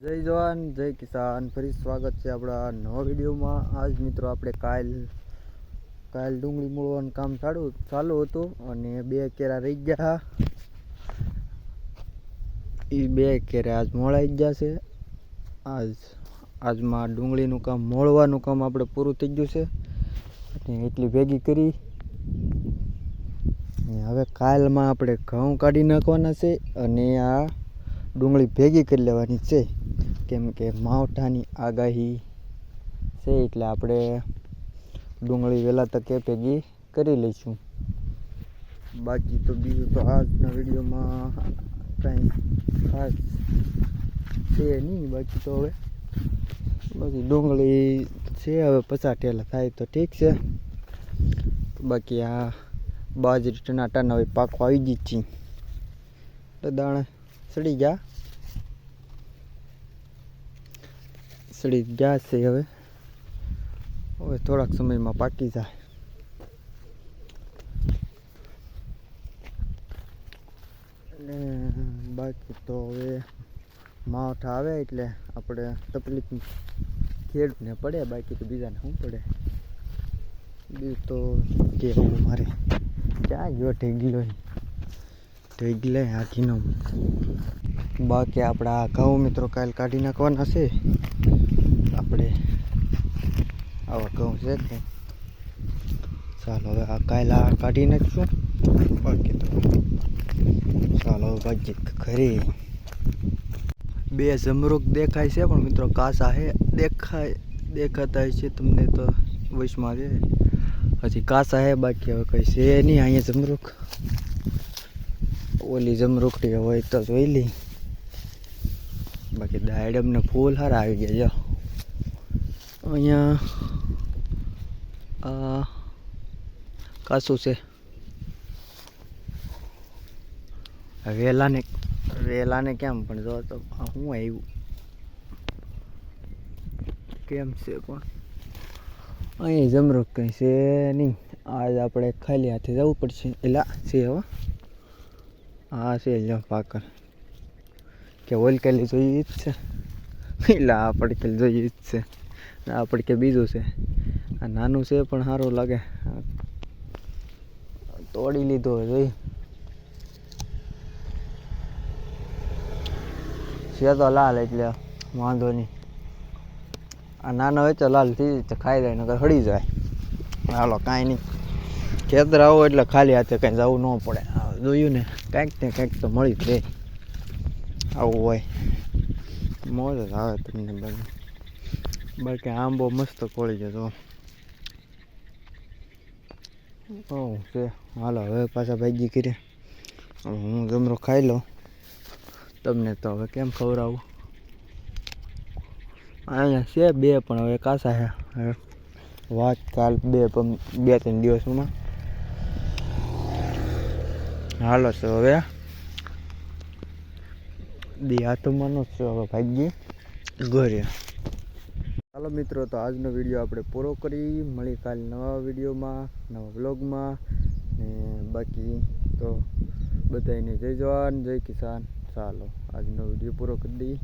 જય જવાન જય કિસાન ફરી સ્વાગત છે આપણા નવા વિડીયોમાં। આજ મિત્રો આપણે કાલ ડુંગળી મૂળવાનું કામ ચાલુ હતું અને બે કેરા રહી ગયા। એ બે કેરા આજ મોળાઈ ગયા છે। આજમાં ડુંગળીનું કામ મોળવાનું કામ આપણે પૂરું થઈ ગયું છે અને એટલી ભેગી કરી। હવે કાલમાં આપણે ઘઉં કાઢી નાખવાના છે અને આ ડુંગળી ભેગી કરી લેવાની છે, કેમ કે માવઠાની આગાહી છે એટલે આપણે ડુંગળી વહેલા તકે ભેગી કરી લઈશું। બાકી તો બીજું તો આજના વિડીયોમાં કાંઈ ખાસ છે નહીં। બાકી તો હવે ડુંગળી છે, હવે 50 ઠેલા થાય તો ઠીક છે। બાકી આ બાજરી ટનાટન હવે પાકવા આવી ગઈ છે, તો દાણા સડી ગયા છે। હવે થોડાક સમયમાં પાકી જાય। અને બાકી તો હવે માવઠા આવે એટલે આપણે તકલીફ ખેડૂતને પડે, બાકી તો બીજાને શું પડે। બીજું તો કેવું મારે ક્યાં ગયો ઢેગલો હાથીનો। બાકી આપણા ઘઉં મિત્રો કાલ કાઢી નાખવાના છે। આપણે આવા ઘઉં છે કે ચાલો હવે આ કાલ કાઢી નાખીશું। બાકી તો ચાલો ભાઈ ઘરે બે જમરૂક દેખાય છે, પણ મિત્રો કાચા છે, દેખાતા છે તમને તો વોઇસમાં છે, હજી કાચા છે। બાકી હવે કઈ છે નહીં અહીંયા જમરૂક। ઓલી જમરૂકડી હોય તો જોઈ લી। બાકી દાડમને ફૂલ સારા આવી ગયા। જો અહીંયા કાચું છે। વેલાને કેમ પણ જો તો શું આવ્યું કેમ છે, પણ અહીં જમરૂક કંઈ છે નહીં। આજ આપણે ખાલી હાથે જવું પડશે। એલા છે હવે હા છે જ પાકર કે ઓલકેલી જોઈએ જ છે, એલા આ પડકેલ જોઈએ જ છે। આ પડકે બીજું છે, આ નાનું છે પણ સારું લાગે, તોડી લીધો જોઈ છે તો લાલ એટલે વાંધો નહીં। આ નાનો હોય તો લાલ થઈ જાય, ખાઈ જાય નકર હળી જાય। હાલો કાંઈ નહીં, ખેતર આવો એટલે ખાલી હાથે કાંઈ જવું ન પડે। જોયું ને કાંઈક ને કાંઈક તો મળી જ રહે, આવું હોય મોજ જ આવે તમને। બાકી આંબો મસ્ત કોળી જતો છે। હાલો હવે પાછા ભાગી કરીએ, હું જમરો ખાઈ લઉં, તમને તો હવે કેમ ખવડાવું। અહીંયા છે બે પણ હવે કાચા છે, વાત કાલ 2-3 દિવસમાં હાલો છે। હવે હાથમાં છે, હવે ભાગીએ ઘરે। ચાલો મિત્રો, તો આજનો વિડીયો આપણે પૂરો કરી, મળી કાલ નવા વિડીયોમાં નવા વ્લોગમાં। ને બાકી તો બધાને જય જવાન જય કિસાન। ચાલો આજનો વિડીયો પૂરો કરી દઈએ।